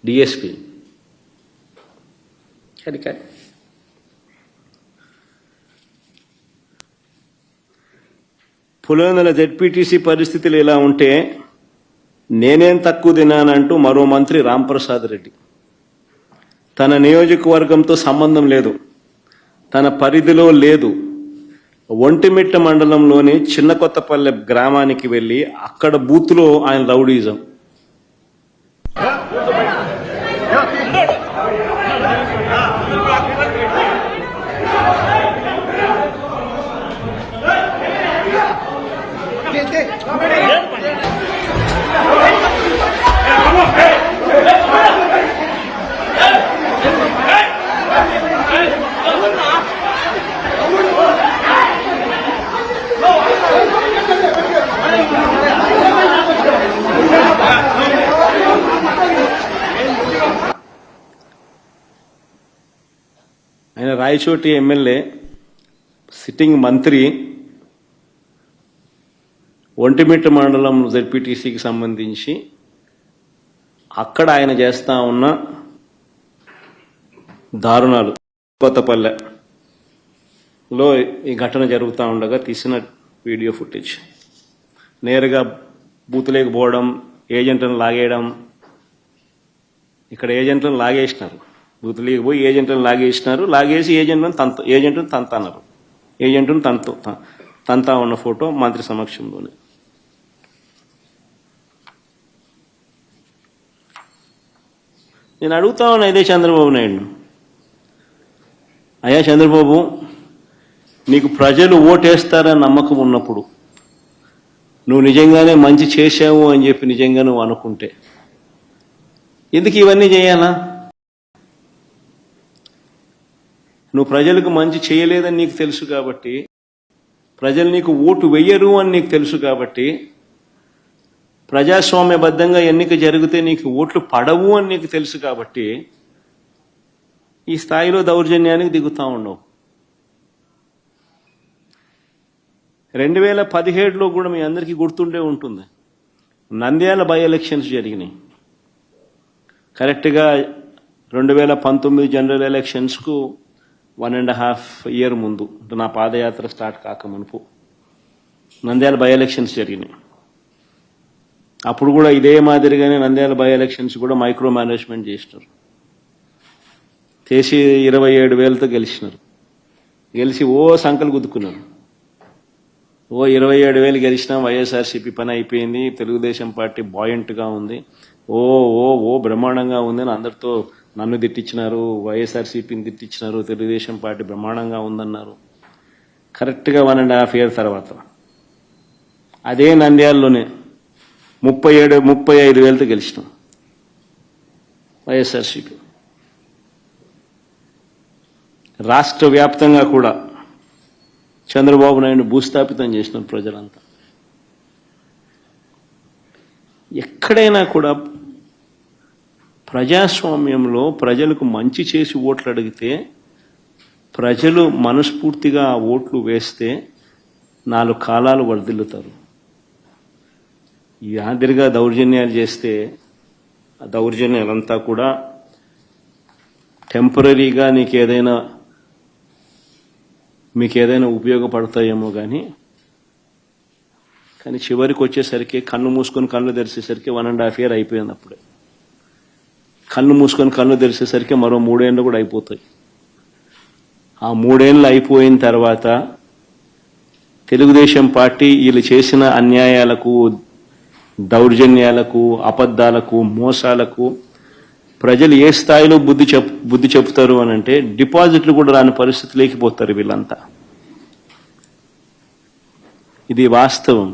DSP Pulivendula ZPTC పరిస్థితులు ఇలా ఉంటే నేనేం తక్కువ తిన్నానంటూ మరో మంత్రి రాంప్రసాద్ రెడ్డి తన నియోజకవర్గంతో సంబంధం లేదు, తన పరిధిలో లేదు, ఒంటిమిట్ట మండలంలోని చిన్న కొత్తపల్లె గ్రామానికి వెళ్ళి అక్కడ బూత్లో ఆయన రౌడీజం. ఆయన రాయచోటి ఎమ్మెల్యే, సిట్టింగ్ మంత్రి, ఒంటిమిట్ట మండలం జెడ్పీటీసీకి సంబంధించి అక్కడ ఆయన చేస్తా ఉన్న దారుణాలు కొత్తపల్లెలో ఈ ఘటన జరుగుతూ ఉండగా తీసిన వీడియో ఫుటేజ్. నేరుగా బూతులేకి పోవడం, ఏజెంట్లను లాగేయడం. ఇక్కడ ఏజెంట్లను లాగేసినారు, బూతులేకి పోయి ఏజెంట్లను లాగేసినారు. లాగేసి ఏజెంట్ను తంతన్నారు. ఏజెంట్ను తంతా ఉన్న ఫోటో మంత్రి సమక్షంలోనే. నేను అడుగుతా ఉన్నా ఇదే చంద్రబాబు నాయుడు, అయ్యా చంద్రబాబు, నీకు ప్రజలు ఓటేస్తారని నమ్మకం ఉన్నప్పుడు, నువ్వు నిజంగానే మంచి చేశావు అని చెప్పి నిజంగా నువ్వు అనుకుంటే ఎందుకు ఇవన్నీ చేయాలా? నువ్వు ప్రజలకు మంచి చేయలేదని నీకు తెలుసు కాబట్టి, ప్రజలు నీకు ఓటు వెయ్యరు అని నీకు తెలుసు కాబట్టి, ప్రజాస్వామ్యబద్ధంగా ఎన్నిక జరిగితే నీకు ఓట్లు పడవు అని నీకు తెలుసు కాబట్టి ఈ స్థాయిలో దౌర్జన్యానికి దిగుతా ఉండవు. 2017లో కూడా మీ అందరికీ గుర్తుండే ఉంటుంది, నంద్యాల బై ఎలక్షన్స్ జరిగినాయి. కరెక్ట్గా 2019 జనరల్ ఎలక్షన్స్కు 1.5 year ముందు, నా పాదయాత్ర స్టార్ట్ కాక మునుపు నంద్యాల బై ఎలక్షన్స్ జరిగినాయి. అప్పుడు కూడా ఇదే మాదిరిగానే నంద్యాల బై ఎలక్షన్స్ కూడా మైక్రో మేనేజ్మెంట్ చేసినారు. చేసి 27,000తో గెలిచినారు. గెలిచి సంకలు గుద్దుకున్నారు. 27,000 గెలిచినా వైఎస్ఆర్సీపీ పని అయిపోయింది, తెలుగుదేశం పార్టీ బాయింట్గా ఉంది, బ్రహ్మాండంగా ఉంది అని అందరితో నన్ను తిట్టించినారు, వైఎస్ఆర్సీపీని తిట్టించినారు, తెలుగుదేశం పార్టీ బ్రహ్మాండంగా ఉందన్నారు. కరెక్ట్గా 1.5 year తర్వాత అదే నంద్యాలలోనే 35,000తో గెలిచినాం వైఎస్ఆర్సీపీ. రాష్ట్ర వ్యాప్తంగా కూడా చంద్రబాబు నాయుడు భూస్థాపితం చేసిన ప్రజలంతా. ఎక్కడైనా కూడా ప్రజాస్వామ్యంలో ప్రజలకు మంచి చేసి ఓట్లు అడిగితే, ప్రజలు మనస్ఫూర్తిగా ఆ ఓట్లు వేస్తే 4 కాలాలు వర్ధిల్లుతారు. ఈ మాదిరిగా దౌర్జన్యాలు చేస్తే ఆ దౌర్జన్యాలంతా కూడా టెంపరీగా మీకు ఏదైనా ఉపయోగపడతాయేమో కానీ చివరికి వచ్చేసరికి కన్ను మూసుకొని కళ్ళు తెరిచేసరికి 1.5 year అయిపోయింది. అప్పుడే కన్ను మూసుకొని కళ్ళు తెరిచేసరికి మరో 3 ఏళ్ళు కూడా అయిపోతాయి. ఆ 3 ఏళ్ళు అయిపోయిన తర్వాత తెలుగుదేశం పార్టీ వీళ్ళు చేసిన అన్యాయాలకు, దౌర్జన్యాలకు, అబద్ధాలకు, మోసాలకు ప్రజలు ఏ స్థాయిలో బుద్ధి చెప్తారు అని అంటే, డిపాజిట్లు కూడా రాని పరిస్థితి లేకపోతారు వీళ్ళంతా. ఇది వాస్తవం.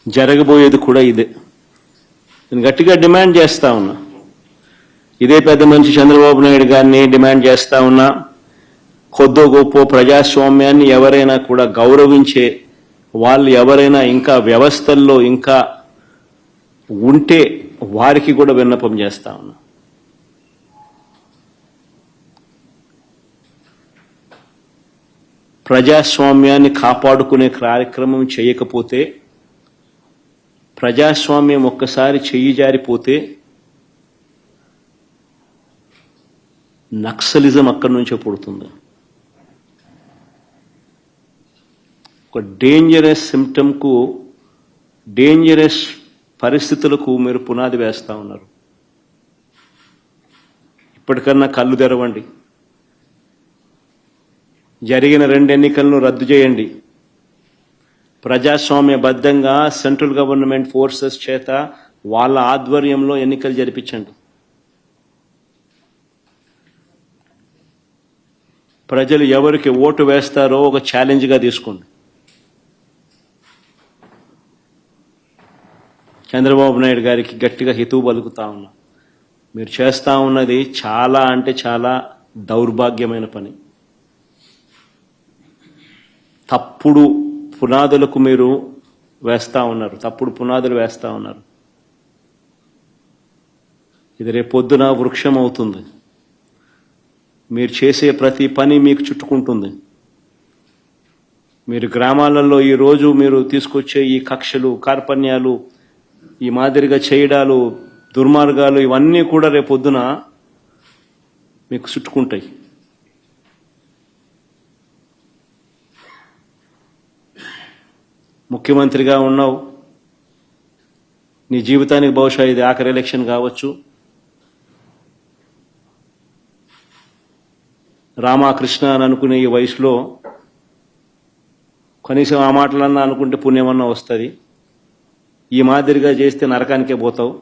జరగబోయేది కూడా ఇదే. నేను గట్టిగా డిమాండ్ చేస్తా ఉన్నా, ఇదే పెద్ద మనిషి చంద్రబాబు నాయుడు గారిని డిమాండ్ చేస్తా ఉన్నా, కొద్దో గొప్ప ప్రజాస్వామ్యాన్ని ఎవరైనా కూడా గౌరవించే వాళ్ళు ఎవరైనా ఇంకా వ్యవస్థల్లో ఇంకా ఉంటే వారికి కూడా విన్నపం చేస్తా ఉన్నా. ప్రజాస్వామ్యాన్ని కాపాడుకునే కార్యక్రమం చేయకపోతే ప్రజాస్వామ్యం ఒక్కసారి చెయ్యి జారిపోతే నక్సలిజం అక్కడి నుంచే పుడుతుంది. ఒక డేంజరస్ సిమ్టమ్కు, డేంజరస్ పరిస్థితులకు మీరు పునాది వేస్తూ ఉన్నారు. ఇప్పటికన్నా కళ్ళు తెరవండి. జరిగిన 2 ఎన్నికలను రద్దు చేయండి. ప్రజాస్వామ్యబద్ధంగా సెంట్రల్ గవర్నమెంట్ ఫోర్సెస్ చేత వాళ్ళ ఆధ్వర్యంలో ఎన్నికలు జరిపించండి. ప్రజలు ఎవరికి ఓటు వేస్తారో ఒక ఛాలెంజ్గా తీసుకోండి. చంద్రబాబు నాయుడు గారికి గట్టిగా హితవు పలుకుతా ఉన్నా. మీరు చేస్తూ ఉన్నది చాలా అంటే చాలా దౌర్భాగ్యమైన పని. తప్పుడు పునాదులకు మీరు వేస్తూ ఉన్నారు, తప్పుడు పునాదులు వేస్తూ ఉన్నారు. ఇది రేపొద్దున వృక్షం అవుతుంది. మీరు చేసే ప్రతి పని మీకు చుట్టుకుంటుంది. మీరు గ్రామాలలో ఈరోజు మీరు తీసుకొచ్చే ఈ కక్షలు, కార్పణ్యాలు, ఈ మాదిరిగా చేయడాలు, దుర్మార్గాలు ఇవన్నీ కూడా రేపొద్దున మీకు చుట్టుకుంటాయి. ముఖ్యమంత్రిగా ఉన్నావు, నీ జీవితానికి బహుశా ఇది ఆఖరి ఎలక్షన్ కావచ్చు. రామకృష్ణ అని అనుకునే ఈ వయసులో కనీసం ఆ మాటలన్నా అనుకుంటే పుణ్యమన్నా వస్తుంది. ఈ మాదిరిగా చేస్తే నరకానికే పోతావు.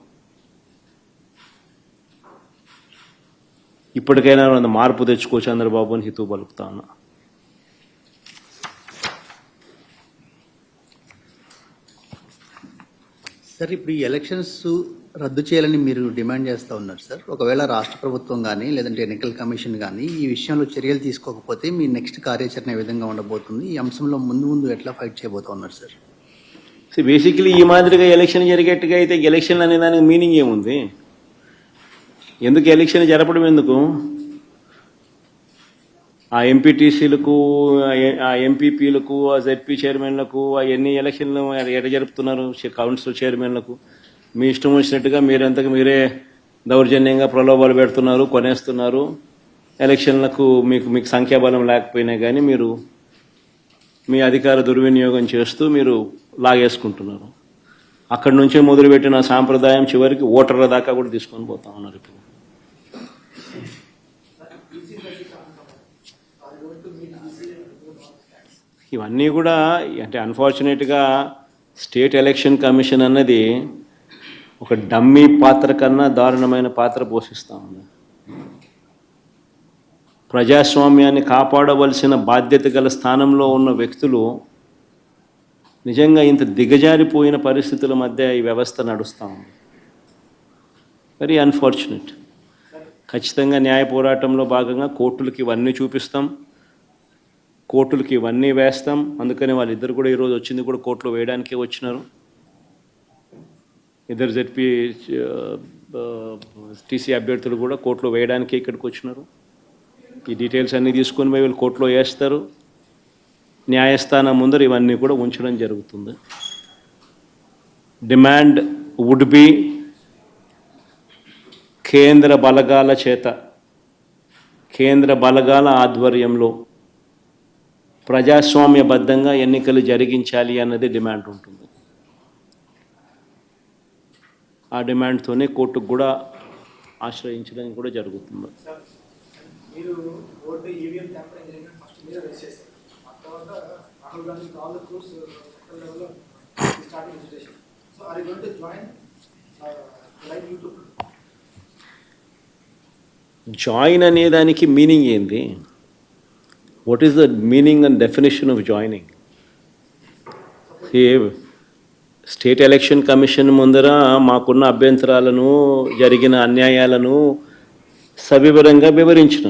ఇప్పటికైనా మార్పు తెచ్చుకో చంద్రబాబు అని హితవు పలుకుతా ఉన్నా. సార్, ఇప్పుడు ఈ ఎలక్షన్స్ రద్దు చేయాలని మీరు డిమాండ్ చేస్తూ ఉన్నారు సార్. ఒకవేళ రాష్ట్ర ప్రభుత్వం కానీ లేదంటే ఎన్నికల కమిషన్ కానీ ఈ విషయంలో చర్యలు తీసుకోకపోతే మీ నెక్స్ట్ కార్యాచరణ ఏ విధంగా ఉండబోతుంది? ఈ అంశంలో ముందు ఎట్లా ఫైట్ చేయబోతా ఉన్నారు సార్? బేసికలీ ఈ మాదిరిగా ఎలక్షన్ జరిగేట్టుగా అయితే ఎలక్షన్ అనే దానికి మీనింగ్ ఏముంది? ఎందుకు ఎలక్షన్ జరపడం? ఎందుకు ఆ ఎంపీటీసీలకు, ఆ ఎంపీపీలకు, ఆ జెడ్పీ చైర్మన్లకు ఎన్ని ఎలక్షన్లు ఎట జరుపుతున్నారు? కౌన్సిల్ చైర్మన్లకు మీ ఇష్టం వచ్చినట్టుగా మీరంతకు మీరే దౌర్జన్యంగా ప్రలోభాలు పెడుతున్నారు, కొనేస్తున్నారు. ఎలక్షన్లకు మీకు సంఖ్యాబలం లేకపోయినా కానీ మీరు మీ అధికార దుర్వినియోగం చేస్తూ మీరు లాగేసుకుంటున్నారు. అక్కడి నుంచే మొదలుపెట్టిన సాంప్రదాయం చివరికి ఓటర్ల దాకా కూడా తీసుకొని పోతా ఉన్నారు. ఇప్పుడు ఇవన్నీ కూడా అంటే అన్ఫార్చునేట్గా స్టేట్ ఎలక్షన్ కమిషన్ అన్నది ఒక డమ్మీ పాత్ర కన్నా దారుణమైన పాత్ర పోషిస్తూ ఉంది. ప్రజాస్వామ్యాన్ని కాపాడవలసిన బాధ్యత గల స్థానంలో ఉన్న వ్యక్తులు నిజంగా ఇంత దిగజారిపోయిన పరిస్థితుల మధ్య ఈ వ్యవస్థ నడుస్తూ ఉంది. Very unfortunate. ఖచ్చితంగా న్యాయ పోరాటంలో భాగంగా కోర్టులకి ఇవన్నీ చూపిస్తాం, కోర్టులకి ఇవన్నీ వేస్తాం. అందుకని వాళ్ళిద్దరు కూడా ఈరోజు వచ్చింది కూడా కోర్టులో వేయడానికే వచ్చినారు. ఇద్దరు జెడ్పీ టీసీ అభ్యర్థులు కూడా కోర్టులో వేయడానికే ఇక్కడికి వచ్చినారు. ఈ డీటెయిల్స్ అన్నీ తీసుకొని పోయి వీళ్ళు కోర్టులో వేస్తారు. న్యాయస్థానం ముందర ఇవన్నీ కూడా ఉంచడం జరుగుతుంది. డిమాండ్ వుడ్ బి కేంద్ర బలగాల చేత, కేంద్ర బలగాల ఆధ్వర్యంలో ప్రజాస్వామ్యబద్ధంగా ఎన్నికలు జరిగించాలి అన్నది డిమాండ్ ఉంటుంది. ఆ డిమాండ్తోనే కోర్టుకు కూడా ఆశ్రయించడం కూడా జరుగుతుంది. జాయిన్ అనే దానికి మీనింగ్ ఏంది? What is the meaning and definition of joining? State election commission ముందర మాకున్న అభ్యంతరాలను, జరిగిన అన్యాయాలను సవివరంగా వివరించినాం.